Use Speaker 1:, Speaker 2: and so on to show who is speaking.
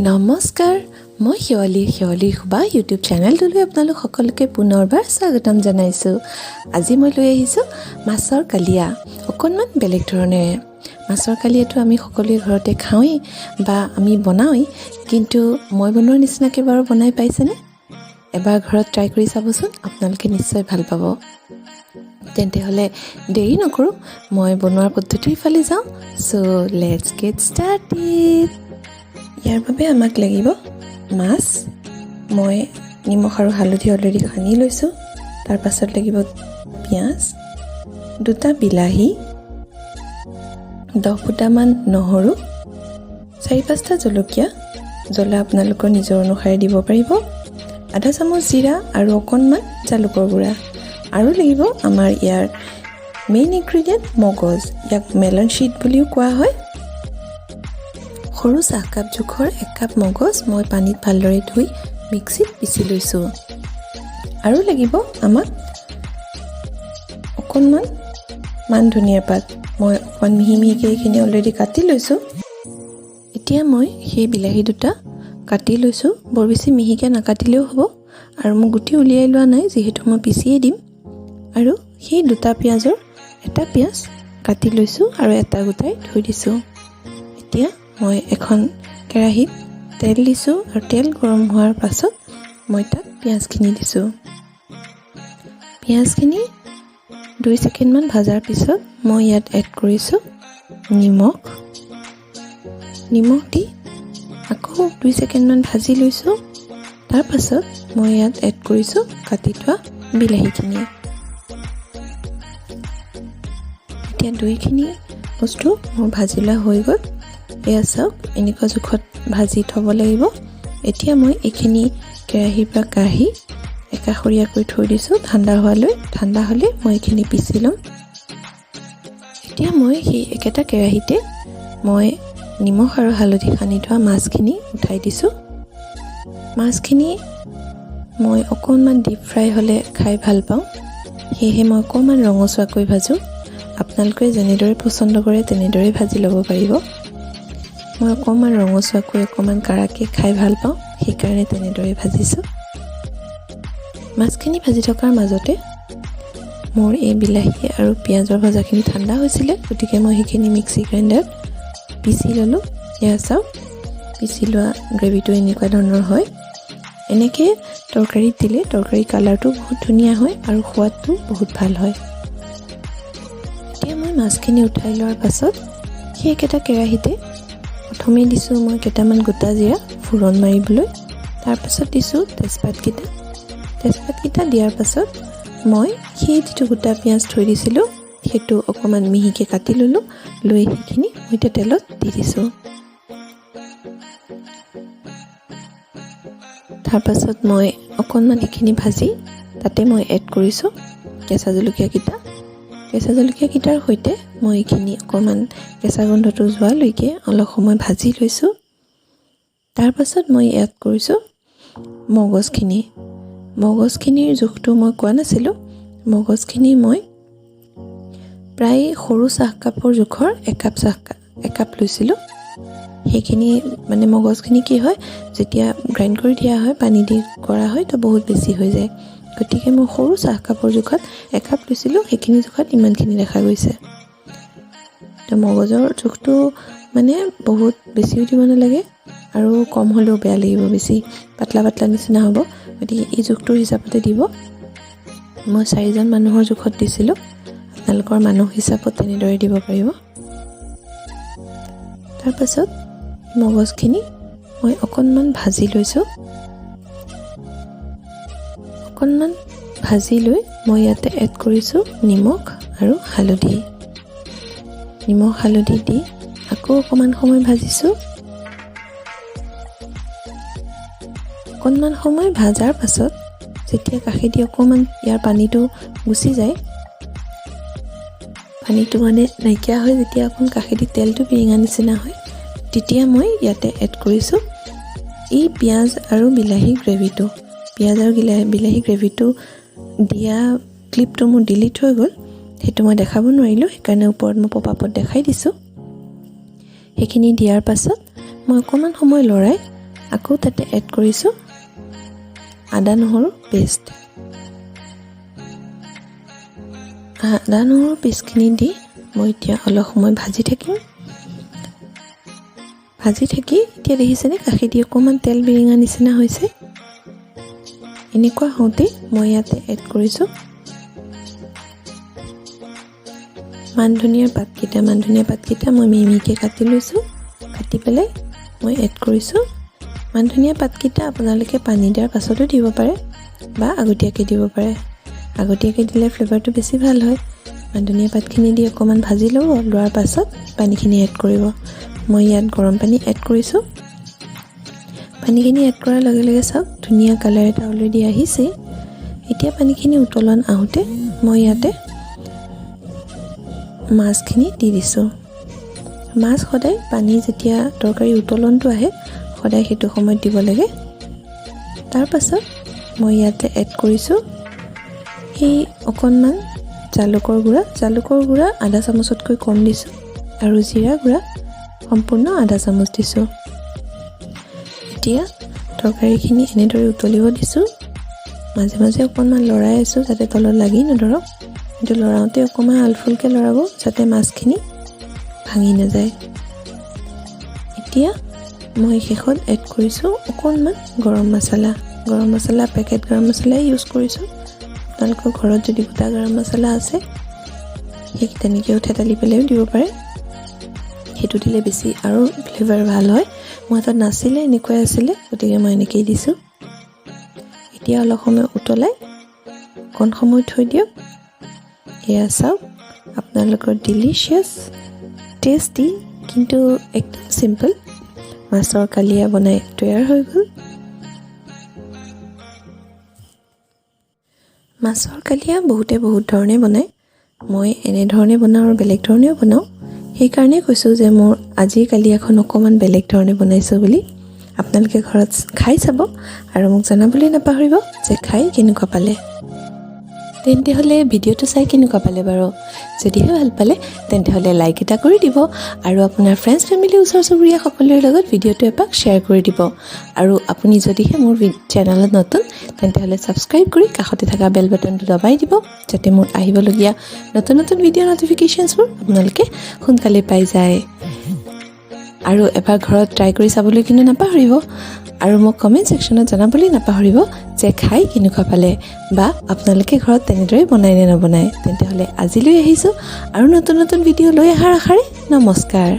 Speaker 1: নমস্কাৰ মই শেৱালীৰ খুবা ইউটিউব চেনেলটোলৈ আপোনালোক সকলোকে পুনৰবাৰ স্বাগতম জনাইছোঁ। আজি মই লৈ আহিছোঁ মাছৰ কালিয়া, অকণমান বেলেগ ধৰণেৰে। মাছৰ কালিয়াটো আমি সকলোৱে ঘৰতে খাওঁৱেই বা আমি বনাওঁৱেই, কিন্তু মই বনোৱাৰ নিচিনাকৈ বাৰু বনাই পাইছেনে? এবাৰ ঘৰত ট্ৰাই কৰি চাবচোন, আপোনালোকে নিশ্চয় ভাল পাব। তেন্তে হ'লে দেৰি নকৰোঁ, মই বনোৱাৰ পদ্ধতিৰ ফালে যাওঁ। চ' লেটছ গেট ষ্টাৰ্টেড। ইয়াৰ বাবে আমাক লাগিব মাছ। মই নিমখ আৰু হালধি অলৰেডি সানি লৈছোঁ। তাৰ পাছত লাগিব পিঁয়াজ, 2টা বিলাহী, 10 ফুটামান নহৰু, 4-5টা জলকীয়া, জ্বলা আপোনালোকৰ নিজৰ অনুসাৰে দিব পাৰিব, আধা চামুচ জিৰা আৰু অকণমান জালুকৰ গুড়া। আৰু লাগিব আমাৰ ইয়াৰ মেইন ইনগ্ৰিডিয়েণ্ট মগজ, ইয়াক মেলন শ্বিট বুলিও কোৱা হয়। সৰু চাহকাপ জোখৰ 1 কাপ মগজ মই পানীত ভালদৰে ধুই মিক্সিত পিচি লৈছোঁ। আৰু লাগিব আমাক অকণমান মান ধনিয়া পাত, মই অকণমান মিহি মিহিকৈ এইখিনি অলৰেডি কাটি লৈছোঁ। এতিয়া মই সেই বিলাহী 2টা কাটি লৈছোঁ, বৰ বেছি মিহিকৈ নাকাটিলেও হ'ব। আৰু মই গুটি উলিয়াই লোৱা নাই, যিহেতু মই পিচিয়ে দিম। আৰু সেই 2টা পিঁয়াজৰ 1টা পিঁয়াজ কাটি লৈছোঁ আৰু 1টা গোটাই থৈ দিছোঁ। এতিয়া মই এখন কেৰাহীত তেল দিছোঁ আৰু তেল গৰম হোৱাৰ পাছত মই তাত পিঁয়াজখিনি দিছোঁ। পিঁয়াজখিনি 2 ছেকেণ্ডমান ভজাৰ পিছত মই ইয়াত এড কৰিছোঁ নিমখ দি আকৌ 2 ছেকেণ্ডমান ভাজি লৈছোঁ। তাৰ পাছত মই ইয়াত এড কৰিছোঁ কাটি থোৱা বিলাহীখিনি। এতিয়া 2খিনি বস্তু মোৰ ভাজি লোৱা হৈ গ'ল। এয়া চাওক, এনেকুৱা জোখত ভাজি থ'ব লাগিব। এতিয়া মই এইখিনি কেৰাহীৰ পৰা কাঢ়ি একাষৰীয়াকৈ থৈ দিছোঁ ঠাণ্ডা হোৱালৈ। ঠাণ্ডা হ'লে মই এইখিনি পিচি ল'ম। এতিয়া মই সেই একেটা কেৰাহীতে মই নিমখ আৰু হালধি সানি থোৱা মাছখিনি উঠাই দিছোঁ। মাছখিনি মই অকণমান ডিপ ফ্ৰাই হ'লে খাই ভাল পাওঁ, সেয়েহে মই অকণমান ৰঙচুৱাকৈ ভাজোঁ। আপোনালোকে যেনেদৰে পচন্দ কৰে তেনেদৰে ভাজি ল'ব পাৰিব। মই অকণমান ৰঙচুৱাকৈ অকণমান কাৰাকৈ খাই ভাল পাওঁ, সেইকাৰণে তেনেদৰে ভাজিছোঁ। মাছখিনি ভাজি থকাৰ মাজতে মোৰ এই বিলাহী আৰু পিঁয়াজৰ ভজাখিনি ঠাণ্ডা হৈছিলে, গতিকে মই সেইখিনি মিক্সি গ্ৰাইণ্ডাৰত পিচি ল'লোঁ। এয়া চাওক, পিচি লোৱা গ্ৰেভিটো এনেকুৱা ধৰণৰ হয়। এনেকৈ তৰকাৰীত দিলে তৰকাৰী কালাৰটো বহুত ধুনীয়া হয় আৰু সোৱাদটো বহুত ভাল হয়। এতিয়া মই মাছখিনি উঠাই লোৱাৰ পাছত সেই একেটা কেৰাহীতে প্ৰথমে দিছোঁ মই কেইটামান গোটা জিৰা ফোৰণ মাৰিবলৈ। তাৰপাছত দিছোঁ তেজপাতকেইটা দিয়াৰ পাছত মই সেই যিটো গোটা পিঁয়াজ থৈ দিছিলোঁ সেইটো অকণমান মিহিকৈ কাটি ল'লোঁ। লৈ সেইখিনি মই এতিয়া তেলত দি দিছোঁ। তাৰপাছত মই অকণমান সেইখিনি ভাজি তাতে মই এড কৰিছোঁ কেঁচা জলকীয়াকেইটা। কেঁচা জলকীয়াকেইটাৰ সৈতে মই এইখিনি অকণমান কেঁচা গোন্ধটো যোৱালৈকে অলপ সময় ভাজি লৈছোঁ। তাৰপাছত মই এড কৰিছোঁ মগজখিনিৰ জোখটো মই কোৱা নাছিলোঁ। মগজখিনি মই প্ৰায় সৰু চাহকাপৰ জোখৰ 1 কাপ লৈছিলোঁ। সেইখিনি মানে মগজখিনি কি হয়, যেতিয়া গ্ৰাইণ্ড কৰি দিয়া হয়, পানী দি কৰা হয়, তো বহুত বেছি হৈ যায়। গতিকে মই সৰু চাহকাপৰ জোখত 1 কাপ লৈছিলোঁ, সেইখিনি জোখত ইমানখিনি দেখা গৈছে। তো মগজৰ জোখটো মানে বহুত বেছিও দিব নালাগে আৰু কম হ'লেও বেয়া লাগিব, বেছি পাতলা নিচিনা হ'ব। গতিকে এই জোখটোৰ হিচাপতে দিব। মই 4জন মানুহৰ জোখত দিছিলোঁ, আপোনালোকৰ মানুহ হিচাপত তেনেদৰে দিব পাৰিব। তাৰপাছত মগজখিনি মই অকণমান ভাজি লৈছোঁ। অকণমান ভাজি লৈ মই ইয়াতে এড কৰিছোঁ নিমখ আৰু হালধি। নিমখ হালধি দি আকৌ অকণমান সময় ভাজিছোঁ। অকণমান সময় ভাজাৰ পাছত যেতিয়া কাষেদি অকণমান ইয়াৰ পানীটো গুচি যায়, পানীটো মানে নাইকিয়া হয়, যেতিয়া অকণ কাষেদি তেলটো পিৰিঙা নিচিনা হয়, তেতিয়া মই ইয়াতে এড কৰিছোঁ এই পিঁয়াজ আৰু বিলাহী গ্ৰেভিটো। পিঁয়াজ আৰু বিলাহী গ্ৰেভিটো দিয়া ক্লিপটো মোৰ ডিলিট হৈ গ'ল, সেইটো মই দেখাব নোৱাৰিলোঁ, সেইকাৰণে ওপৰত মই পপআপত দেখাই দিছোঁ। সেইখিনি দিয়াৰ পাছত মই অকণমান সময় লৰাই আকৌ তাতে এড কৰিছোঁ আদা নহৰু পেষ্ট। আদা নহৰু পেষ্টখিনি দি মই এতিয়া অলপ সময় ভাজি থাকিম। ভাজি থাকি এতিয়া দেখিছেনে কাষেদি অকণমান তেল বিৰিঙা নিচিনা হৈছে। এনেকুৱা হওঁতে মই ইয়াতে এড কৰিছোঁ মান ধনিয়াৰ পাতকেইটা মই মিহিকৈ কাটি লৈছোঁ। কাটি পেলাই মই এড কৰিছোঁ। মান ধনিয়া পাতকেইটা আপোনালোকে পানী দিয়াৰ পাছতো দিব পাৰে বা আগতীয়াকৈ দিব পাৰে। আগতীয়াকৈ দিলে ফ্লেভাৰটো বেছি ভাল হয়। মান ধনিয়া পাতখিনি দি অকণমান ভাজি ল'ব, লোৱাৰ পাছত পানীখিনি এড কৰিব। মই ইয়াত গৰম পানী এড কৰিছোঁ। পানীখিনি এড কৰাৰ লগে লগে চাওক ধুনীয়া কালাৰ এটা অলৰেডি আহিছে। এতিয়া পানীখিনি উতলন আহোঁতে মই ইয়াতে মাছখিনি দি দিছোঁ। মাছ সদায় পানী যেতিয়া তৰকাৰী উতলনটো আহে সদায় সেইটো সময়ত দিব লাগে। তাৰ পাছত মই ইয়াতে এড কৰিছোঁ এই অকণমান জালুকৰ গুড়া আধা চামুচতকৈ কম দিছোঁ আৰু জিৰা গুড়া সম্পূৰ্ণ আধা চামুচ দিছোঁ। এতিয়া তৰকাৰীখিনি এনেদৰে উতলিব দিছোঁ। মাজে মাজে অকণমান লৰাই আছোঁ যাতে তলত লাগি নধৰক। কিন্তু লৰাওঁতে অকণমান আলফুলকৈ লৰাব যাতে মাছখিনি ভাঙি নাযায়। এতিয়া মই শেষত এড কৰিছোঁ অকণমান গৰম মছলা পেকেট গৰম মছলাই ইউজ কৰিছোঁ। আপোনালোকৰ ঘৰত যদি গোটা গৰম মছলা আছে সেই তেনেকৈও থেতালি পেলাইও দিব পাৰে। সেইটো দিলে বেছি আৰু ফ্লেভাৰ ভাল হয়। মোৰ হাতত নাছিলে, এনেকুৱাই আছিলে, গতিকে মই এনেকৈয়ে দিছোঁ। এতিয়া অলপ সময় উতলাই অকণ সময় থৈ দিয়ক। এয়া চাওক আপোনালোকৰ ডিলিচিয়াছ টেষ্টি কিন্তু একদম চিম্পল মাছৰ কালিয়া বনাই তৈয়াৰ হৈ গ'ল। মাছৰ কালিয়া বহুতে বহুত ধৰণে বনায়। মই এনেধৰণে বনাওঁ আৰু বেলেগ ধৰণেও বনাওঁ। সেইকাৰণে কৈছোঁ যে মোৰ আজিৰ কালিয়াখন অকণমান বেলেগ ধৰণে বনাইছোঁ বুলি। আপোনালোকে ঘৰত খাই চাব আৰু মোক জনাবলৈ নাপাহৰিব যে খাই কেনেকুৱা পালে। তেন্তে হ'লে ভিডিঅ'টো চাই কেনেকুৱা পালে বাৰু? যদিহে ভাল পালে তেন্তে হ'লে লাইক এটা কৰি দিব আৰু আপোনাৰ ফ্ৰেণ্ডছ ফেমিলি ওচৰ চুবুৰীয়া সকলোৰে লগত ভিডিঅ'টো এপাক শ্বেয়াৰ কৰি দিব। আৰু আপুনি যদিহে মোৰ চেনেলত নতুন তেন্তে হ'লে ছাবস্ক্ৰাইব কৰি কাষতে থকা বেল বাটনটো দবাই দিব যাতে মোৰ আহিবলগীয়া নতুন ভিডিঅ' ন'টিফিকেশ্যনছবোৰ আপোনালোকে সোনকালে পাই যায়। আৰু এবাৰ ঘৰত ট্ৰাই কৰি চাবলৈ কিন্তু নাপাহৰিব আৰু মোক কমেণ্ট ছেকশ্যনত জনাবলৈ নাপাহৰিব যে খাই কেনেকুৱা পালে বা আপোনালোকে ঘৰত তেনেদৰে বনাই নে নবনায়। তেন্তে হ'লে আজিলৈ আহিছোঁ আৰু নতুন ভিডিঅ' লৈ অহাৰ আশাৰে নমস্কাৰ।